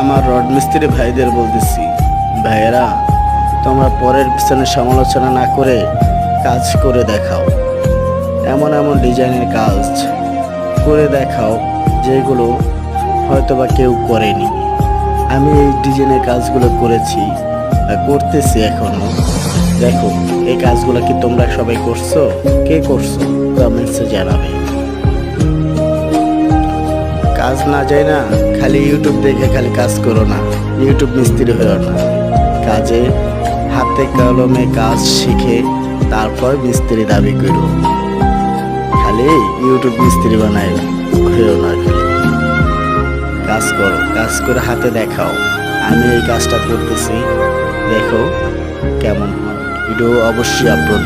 আমার রড মিস্ত্রি ভাইদের বলতেছি, ভাইয়েরা তোমরা পরের পিছনে সমালোচনা না করে কাজ করে দেখাও। এমন এমন ডিজাইনের কাজ করে দেখাও যেগুলো হয়তোবা কেউ করেনি। আমি এই ডিজাইনের কাজগুলো করেছি, করতেছি এখনো। দেখো, এই কাজগুলো কি তোমরা সবাই করছো? কে করছো কমেন্টসে জানাবে। কাজ না যায় না, খালি ইউটিউব দেখে খালি কাজ করো না, ইউটিউব মিস্ত্রি হয়েও না। কাজে হাতে কলমে কাজ শিখে তারপর মিস্ত্রি দাবি করো। খালি ইউটিউব মিস্ত্রি বানায় হয়েও না, খালি কাজ করো, কাজ করে হাতে দেখাও। আমি এই কাজটা করতেছি, দেখো কেমন হয়। ভিডিও অবশ্যই আপলোড